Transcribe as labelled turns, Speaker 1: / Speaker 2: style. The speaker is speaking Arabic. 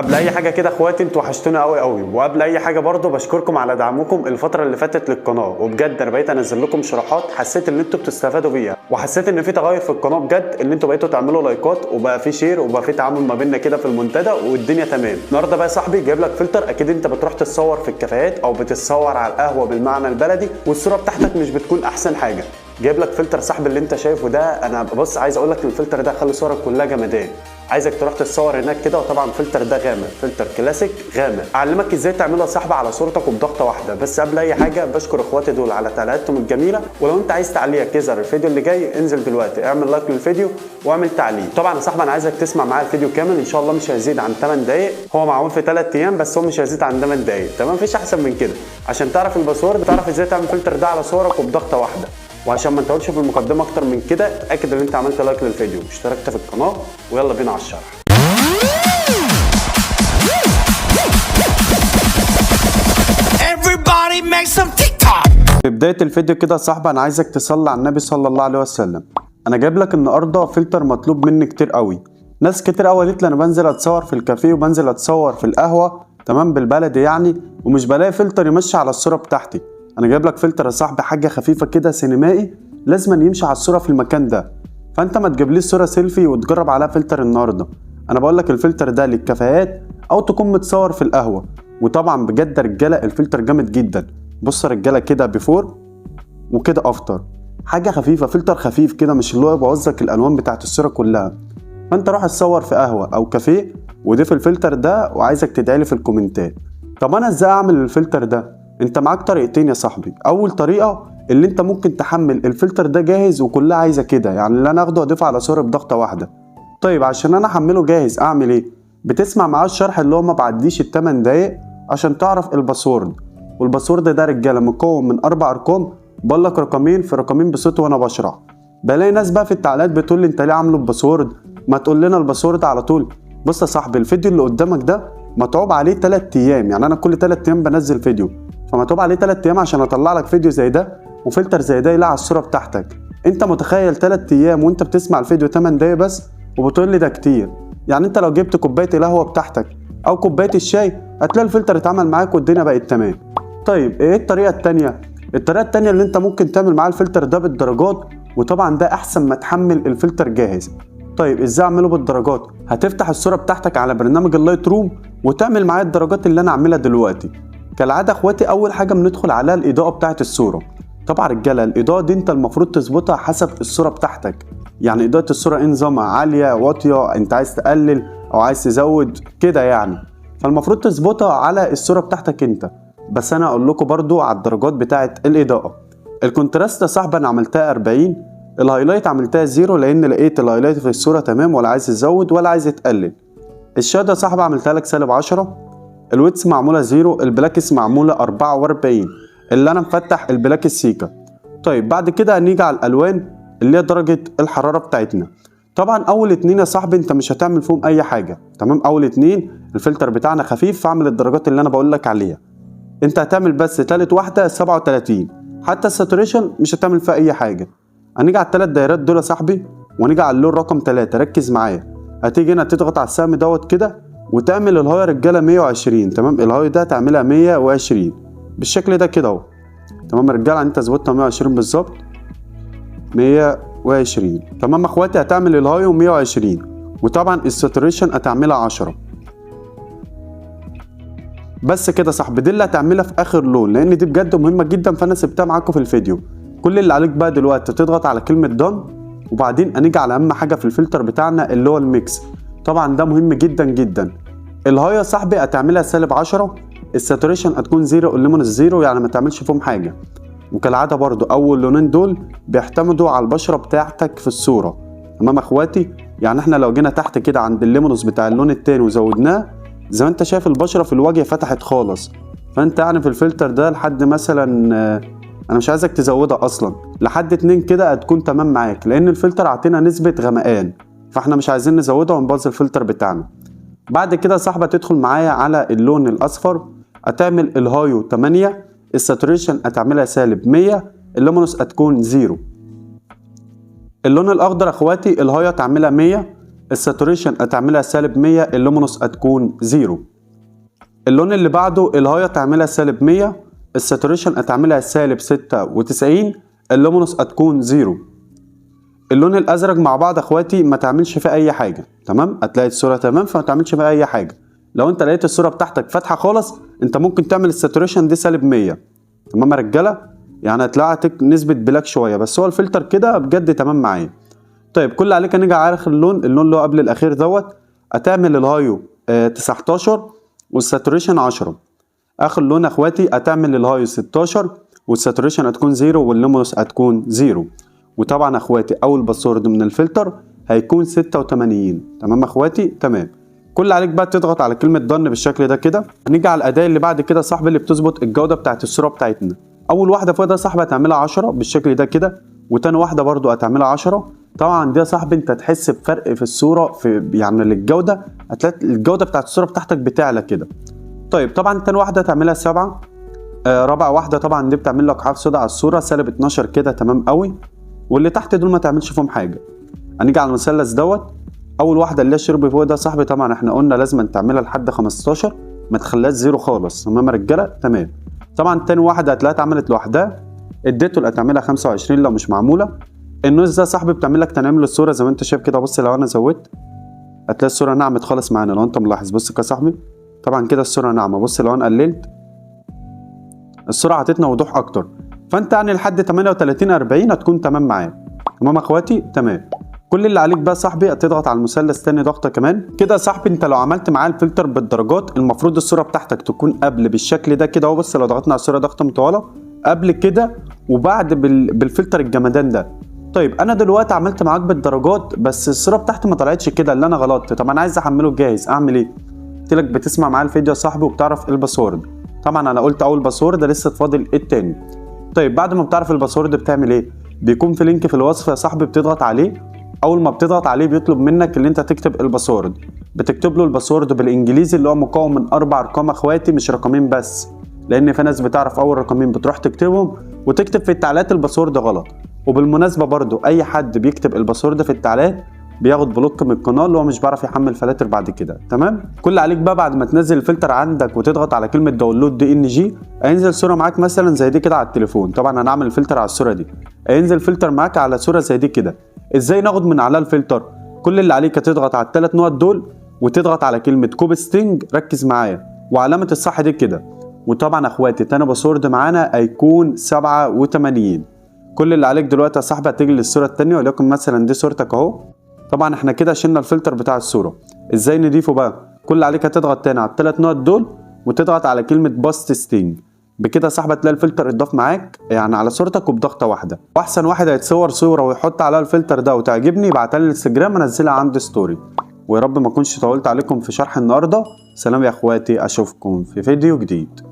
Speaker 1: قبل اي حاجه كده اخواتي انتوا وحشتوني قوي قوي، وقبل اي حاجه برضو بشكركم على دعمكم الفتره اللي فاتت للقناه، وبجد انا بقيت انزل لكم شروحات حسيت ان انتوا بتستفادوا بيها، وحسيت ان في تغير في القناه بجد، ان انتوا بقيتوا تعملوا لايكات وبقى في شير وبقى في تعامل ما بيننا كده في المنتدى والدنيا تمام. النهارده بقى يا صاحبي جايب لك فلتر، اكيد انت بتروح تتصور في الكافيهات او بتتصور على القهوه بالمعنى البلدي والصوره بتاعتك مش بتكون احسن حاجه. جايب لك فلتر صاحبي اللي انت شايفه ده، انا بص عايز اقول لك الفلتر ده خلي صورك كلها جمدان، عايزك تروح تتصور هناك كده. وطبعا الفلتر ده غامق، فلتر كلاسيك غامق، اعلمك ازاي تعملها صاحبي على صورتك وبضغطه واحده. بس قبل اي حاجه بشكر اخواتي دول على تعليقاتهم الجميله، ولو انت عايز تعليقك يظهر الفيديو اللي جاي انزل دلوقتي اعمل لايك للفيديو واعمل تعليق. طبعا يا صاحبي انا عايزك تسمع معايا الفيديو كامل، ان شاء الله مش هيزيد عن 8 دقائق، هو معمول في 3 ايام بس هو مش هيزيد عن 8 دقائق، تمام؟ مفيش احسن من كده عشان تعرف الباسورد، تعرف ازاي تعمل الفلتر ده على صورك وبضغطه واحده. وعشان ما نطولش في المقدمه اكتر من كده، اتاكد ان انت عملت لايك للفيديو واشتركت في القناه، ويلا بينا على الشرح. في بدايه الفيديو كده يا صاحبي انا عايزك تصلي على النبي صلى الله عليه وسلم. انا جايب لك النهارده فلتر مطلوب مني كتير قوي، ناس كتير قوي قالت لي انا بنزل اتصور في الكافيه وبنزل اتصور في القهوه، تمام، بالبلدي يعني، ومش بلاقي فلتر يمشي على الصوره بتاعتي. انا جايب لك فلتر يا صاحبي حاجه خفيفه كده سينمائي، لازم يمشي على الصوره في المكان ده. فانت ما تجيبليش صوره سيلفي وتجرب عليها فلتر النهارده، انا بقول لك الفلتر ده للكافيهات او تكون متصور في القهوه. وطبعا بجد يا رجاله الفلتر جامد جدا، بص يا رجاله كده بيفور وكده افتر، حاجه خفيفه، فلتر خفيف كده، مش اللي هو يبوظ لك الالوان بتاعت الصوره كلها. فانت روح اتصور في قهوه او كافيه وضيف الفلتر ده، وعايزك تدعيلي في الكومنتات. طب انا ازاي اعمل الفلتر ده؟ انت معاك طريقتين يا صاحبي. اول طريقه اللي انت ممكن تحمل الفلتر ده جاهز وكلها عايزه كده، يعني اللي انا اخده اضيفه على صوره بضغطه واحده. طيب عشان انا احمله جاهز اعمل ايه؟ بتسمع معاه الشرح اللي هو ما بعديش ال8 دقايق عشان تعرف الباسورد. والباسورد ده رجاله مكون من 4 ارقام، بقول لك رقمين في رقمين بصوت وانا بشرح. بلاقي ناس بقى في التعليقات بتقول لي انت ليه عامله بباسورد؟ ما تقول لنا الباسورد على طول. بص يا صاحبي الفيديو اللي قدامك ده متعوب عليه 3 ايام، يعني انا كل 3 ايام بنزل فيديو، فمتعوب عليه 3 ايام عشان اطلع لك فيديو زي ده وفلتر زي ده يلاقي على الصوره بتاعتك. انت متخيل 3 ايام وانت بتسمع الفيديو 8 دقايق بس وبتقول لي ده كتير؟ يعني انت لو جبت كوبايه القهوه بتاعتك او كوبايه الشاي هتلاقي الفلتر اتعمل معاك والدنيا بقت تمام. طيب ايه الطريقه الثانيه؟ الطريقه الثانيه اللي انت ممكن تعمل معاه الفلتر ده بالدرجات، وطبعا ده احسن ما تحمل الفلتر جاهز. طيب ازاي اعمله بالدرجات؟ هتفتح الصوره بتاعتك على برنامج اللايت روم وتعمل معايا الدرجات اللي انا عاملها دلوقتي. كالعاده اخواتي اول حاجه بندخل عليها الاضاءه بتاعه الصوره. طبعا رجاله الاضاءه دي انت المفروض تظبطها حسب الصوره بتاعتك، يعني اضاءه الصوره ايه نظامها، عاليه واطيه، انت عايز تقلل او عايز تزود كده يعني، فالمفروض تظبطها على الصوره بتاعتك انت. بس انا اقول لكم برضو على الدرجات بتاعه الاضاءه. الكونتراست يا صاحبي انا عملتها 40، الهايلايت عملتها 0 لان لقيت الهايلايت في الصوره تمام ولا عايز تزود ولا عايز تقلل. الشادو يا صاحبي عملتها لك -10، الويتس معموله 0، البلاكس معموله 44 اللي انا مفتح البلاكس سيكا. طيب بعد كده هنيجي على الالوان اللي هي درجه الحراره بتاعتنا. طبعا اول 2 يا صاحبي انت مش هتعمل فيهم اي حاجه، تمام؟ اول 2 الفلتر بتاعنا خفيف، فاعمل الدرجات اللي انا بقول لك عليها. انت هتعمل بس تالت واحده 37، حتى الساتوريشن مش هتعمل فيها اي حاجه. هنيجي على ال3 دايرات دول يا صاحبي ونيجي على اللون رقم 3، ركز معايا. هتيجي هنا تضغط على السهم دوت كده وتعمل الهاي رجاله 120، تمام؟ الهاي ده تعملها 120 بالشكل ده كده اهو، تمام يا رجاله؟ انت ظبطتها 120 بالظبط، 120 تمام يا اخواتي. هتعمل الهاي و120، وطبعا الساتوريشن هتعملها 10 بس كده صاحبي. دي اللي هتعملها في اخر لون لان دي بجد مهمه جدا، فانا سبتها معاكم في الفيديو. كل اللي عليك بقى دلوقتي تضغط على كلمه دان، وبعدين هنيجي على اهم حاجه في الفلتر بتاعنا اللي هو الميكس. طبعا ده مهم جدا جدا. الهاي يا صاحبي هتعملها -10، الساتوريشن هتكون 0، الليمون 0 يعني ما تعملش فيهم حاجه. وكالعاده برضو اول لونين دول بيعتمدوا على البشره بتاعتك في الصوره، تمام يا اخواتي؟ يعني احنا لو جينا تحت كده عند الليمونوس بتاع اللون التاني وزودناه، زي ما انت شايف البشره في الوجه فتحت خالص. فانت يعني في الفلتر ده لحد مثلا انا مش عايزك تزودها اصلا، لحد 2 كده هتكون تمام معاك، لان الفلتر عطينا نسبه غمقان فاحنا مش عايزين نزودها ونبوظ الفلتر بتاعنا. بعد كده يا صاحبي تدخل معايا على اللون الاصفر، هتعمل الهايو 8، الساتوريشن هتعملها -100، اللومينوس هتكون 0. اللون الاخضر اخواتي الهاي هتعملها 100، الساتوريشن هتعملها سالب 100، اللومينوس هتكون 0. اللون اللي بعده الهاي هتعملها سالب 100، الساتوريشن هتعملها سالب 96، اللومينوس هتكون 0. اللون الازرق مع بعض اخواتي ما تعملش فيه اي حاجه، تمام؟ هتلاقي الصوره تمام فما تعملش فيها اي حاجه. لو انت لقيت الصوره بتاعتك فاتحه خالص انت ممكن تعمل الساتوريشن دي سالب 100، تمام يا رجاله؟ يعني هتلاقي نسبه بلاك شويه، بس هو الفلتر كده بجد تمام معايا. طيب كل اللي عليك هنيجي على اخر اللون اللي هو قبل الاخير دوت، هتعمل الهايو 19 والساتوريشن 10. اخر لون اخواتي هتعمل الهايو 16 والساتوريشن هتكون 0 واللومينوس هتكون 0. وطبعا اخواتي اول باسورد من الفلتر هيكون 86. تمام اخواتي؟ تمام. كل اللي عليك بقى تضغط على كلمه دن بالشكل ده كده. هنيجي على الاداه اللي بعد كده صاحبي اللي بتظبط الجوده بتاعت الصوره بتاعتنا. اول واحده فوق ده صاحبي هتعملها 10 بالشكل ده كده، وتاني واحده برضو هتعملها 10. طبعا دي يا صاحبي انت تحس بفرق في الصوره في يعني للجوده، هتلاقي الجوده بتاعت الصوره بتاعتك بتعلى كده. طيب طبعا تاني واحده هتعملها 7. رابع واحده طبعا دي بتعمل لك حرف سودا على الصوره سالب 12 كده، تمام قوي. واللي تحت دول ما تعملش فيهم حاجه. هنيجي على المثلث دوت، اول واحده اللي هي الشرب فوق ده صاحبي طبعا احنا قلنا لازم تعملها لحد 15، ما تخليهاش 0 خالص، تمام يا رجاله؟ تمام. طبعا تاني واحده هتلاقيها اتعملت لوحدها، اديته اللي هتعملها 25 لو مش معموله. النويز ده صاحبي بتعمل لك تنعيم للصوره زي ما انت شايف كده. بص لو انا زودت هتلاقي الصوره نعمت خالص معانا لو انت ملاحظ. بص كده يا صاحبي طبعا كده الصوره ناعمه. بص لو انا قللت الصوره عطتنا وضوح اكتر. فانت يعني لحد 38 40 هتكون تمام معايا. تمام يا اخواتي؟ تمام. كل اللي عليك بقى صاحبي هتضغط على المثلث تاني ضغطه كمان كده يا صاحبي. انت لو عملت معاه الفلتر بالدرجات المفروض الصوره بتاعتك تكون قبل بالشكل ده كده اهو. بص لو ضغطنا على الصوره ضغطه مطوله قبل كده وبعد بالفلتر الجمدان ده. طيب انا دلوقتي عملت معاك بالدرجات بس الصوره بتاعتي ما طلعتش كده، اللي انا غلطت. طب انا عايز احمله جاهز اعمل ايه؟ قلت لك بتسمع معايا الفيديو يا صاحبي وبتعرف ايه الباسورد. طبعا انا قلت اول باسورد لسه فاضل التاني. طيب بعد ما بتعرف الباسورد بتعمل ايه؟ بيكون في لينك في الوصف يا صاحبي بتضغط عليه. اول ما بتضغط عليه بيطلب منك اللي انت تكتب الباسورد. بتكتب له الباسورد بالانجليزي اللي هو مكون من 4 ارقام اخواتي مش رقمين بس، لان في ناس بتعرف اول رقمين بتروح تكتبهم وتكتب في التعليقات الباسورد غلط. وبالمناسبه برضو اي حد بيكتب الباسورد في التعليقات بياخد بلوك من القناه اللي هو مش بيعرف يحمل فلاتر بعد كده. تمام؟ كل عليك بقى بعد ما تنزل الفلتر عندك وتضغط على كلمه داونلود دي ان جي هينزل صوره معاك مثلا زي دي كده على التليفون. طبعا انا هعمل الفلتر على الصوره دي، هينزل فلتر معاك على صوره زي دي كده. ازاي ناخد من عليها الفلتر؟ كل اللي عليك هتضغط على ال3 نقط دول وتضغط على كلمه كوب ستينج، ركز معايا، وعلامه الصح دي كده. وطبعا اخواتي تاني باسورد معانا هيكون 87. كل اللي عليك دلوقتي يا صاحبي هتيجي للصوره الثانيه وليكن مثلا دي صورتك اهو. طبعا احنا كده شلنا الفلتر بتاع الصوره. ازاي نضيفه بقى؟ كل اللي عليك هتضغط تاني على ال3 نقط دول وتضغط على كلمه باست ستينج. بكده يا صاحبي تلاقي الفلتر اتضاف معاك يعني على صورتك وبضغطه واحده. واحسن واحد هيتصور صوره ويحط عليها الفلتر ده وتعجبني يبعتها لي الانستجرام انزلها عندي ستوري. ويا رب ما اكونش طولت عليكم في شرح النهارده. سلام يا اخواتي، اشوفكم في فيديو جديد.